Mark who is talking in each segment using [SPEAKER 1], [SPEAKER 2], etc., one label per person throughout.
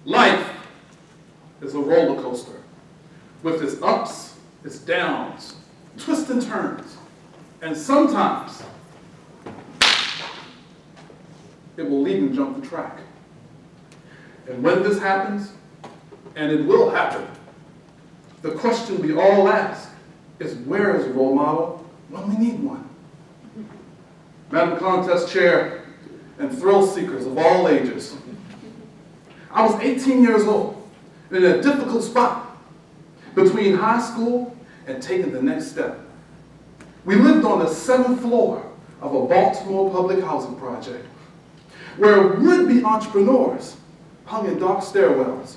[SPEAKER 1] Life is a roller coaster with its ups, its downs, twists and turns, and sometimes it will even jump the track. And when this happens, and it will happen, the question we all ask is, where is a role model when we need one? Madam Contest Chair and thrill seekers of all ages, I was 18 years old in a difficult spot between high school and taking the next step. We lived on the 7th floor of a Baltimore public housing project where would-be entrepreneurs hung in dark stairwells.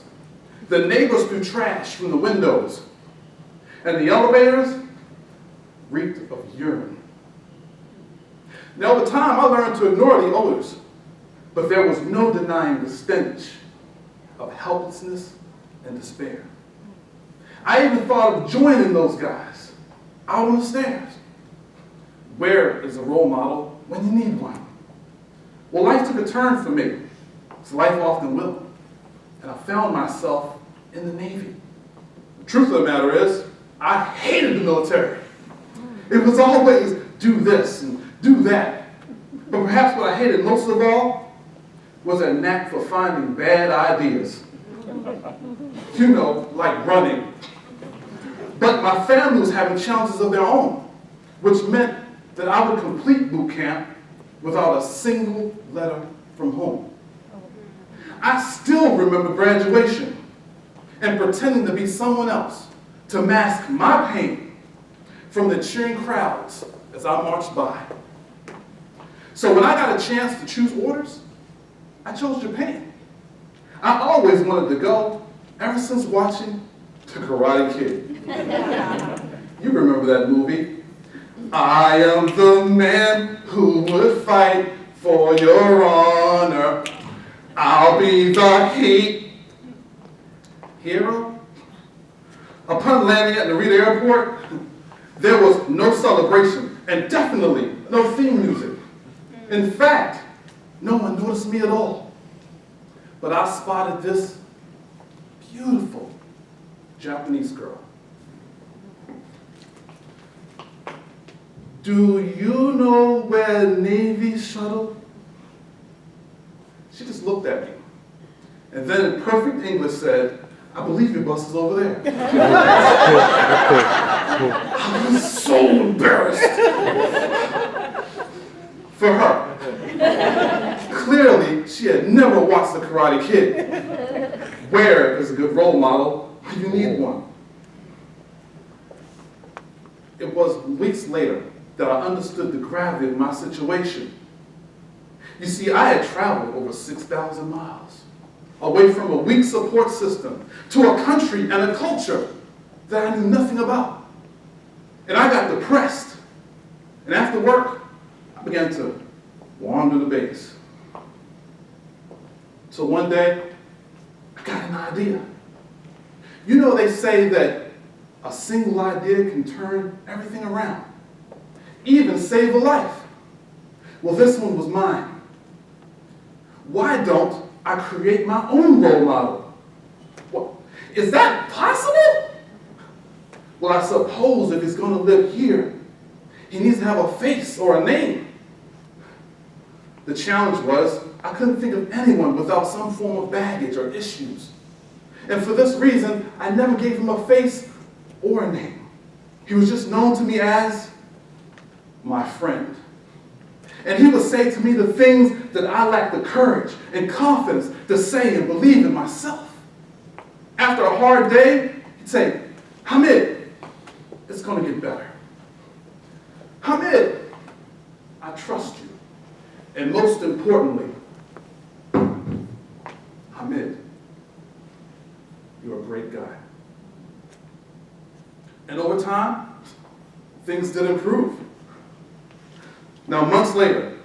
[SPEAKER 1] The neighbors threw trash from the windows, and the elevators reeked of urine. Now, over time, I learned to ignore the odors, but there was no denying the stench of helplessness and despair. I even thought of joining those guys out on the stairs. Where is a role model when you need one? Well, life took a turn for me, as life often will, and I found myself in the Navy. The truth of the matter is, I hated the military. It was always do this and do that. But perhaps what I hated most of all was a knack for finding bad ideas. You know, like running. But my family was having challenges of their own, which meant that I would complete boot camp without a single letter from home. I still remember graduation and pretending to be someone else to mask my pain from the cheering crowds as I marched by. So when I got a chance to choose orders, I chose Japan. I always wanted to go, ever since watching The Karate Kid. You remember that movie? I am the man who would fight for your honor. I'll be the hero. Upon landing at Narita Airport, there was no celebration and definitely no theme music. In fact, no one noticed me at all. But I spotted this beautiful Japanese girl. Do you know where Navy shuttle? She just looked at me and then in perfect English said, I believe your bus is over there. I was so embarrassed for her. Clearly, she had never watched The Karate Kid. Where is a good role model when you need one? It was weeks later that I understood the gravity of my situation. You see, I had traveled over 6,000 miles, away from a weak support system, to a country and a culture that I knew nothing about. And I got depressed. And after work, I began to wander the base. So one day, I got an idea. You know, they say that a single idea can turn everything around, even save a life. Well, this one was mine. Why don't I create my own role model? Well, is that possible? Well, I suppose if he's going to live here, he needs to have a face or a name. The challenge was, I couldn't think of anyone without some form of baggage or issues. And for this reason, I never gave him a face or a name. He was just known to me as my friend. And he would say to me the things that I lacked the courage and confidence to say and believe in myself. After a hard day, he'd say, Hamid, it's going to get better. Hamid, I trust you. And most importantly, Hamid, you're a great guy. And over time, things did improve. Now, months later,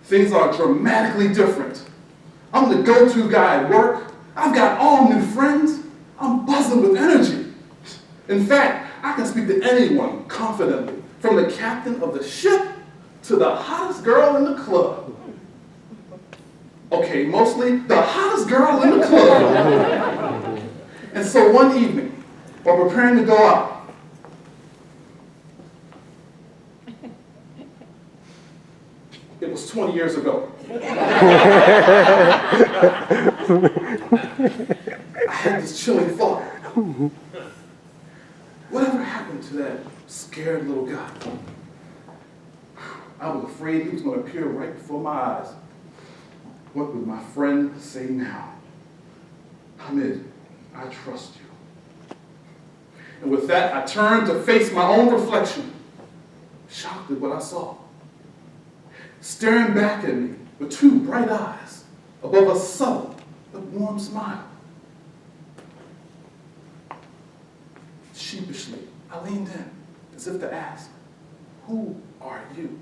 [SPEAKER 1] things are dramatically different. I'm the go-to guy at work. I've got all new friends. I'm buzzing with energy. In fact, I can speak to anyone confidently, from the captain of the ship to the hottest girl in the club. Okay, mostly the hottest girl in the club. And so one evening, while preparing to go out, it was 20 years ago. I had this chilling thought. Whatever happened to that scared little guy? I was afraid he was going to appear right before my eyes. What would my friend say now? Hamid, I trust you. And with that, I turned to face my own reflection, shocked at what I saw. Staring back at me with two bright eyes above a subtle but warm smile. Sheepishly, I leaned in as if to ask, who are you?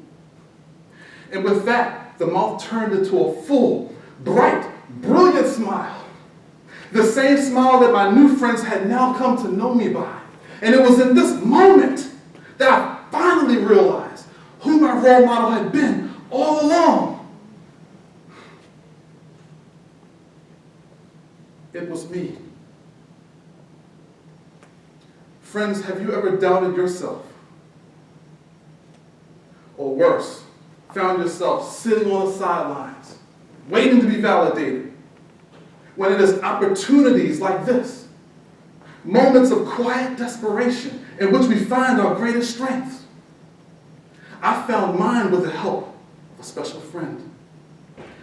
[SPEAKER 1] And with that, the mouth turned into a full, bright, brilliant smile. The same smile that my new friends had now come to know me by. And it was in this moment that I finally realized who my role model had been all along. It was me. Friends, have you ever doubted yourself? Or worse, found yourself sitting on the sidelines, waiting to be validated, when it is opportunities like this, moments of quiet desperation in which we find our greatest strengths? I found mine with the help of a special friend.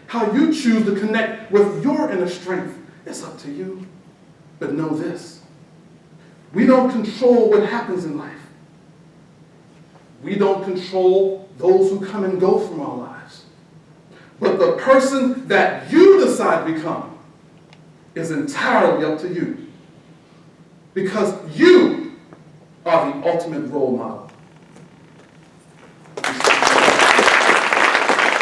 [SPEAKER 1] How you choose to connect with your inner strength is up to you. But know this, we don't control what happens in life. We don't control those who come and go from our lives. But the person that you decide to become is entirely up to you. Because you are the ultimate role model.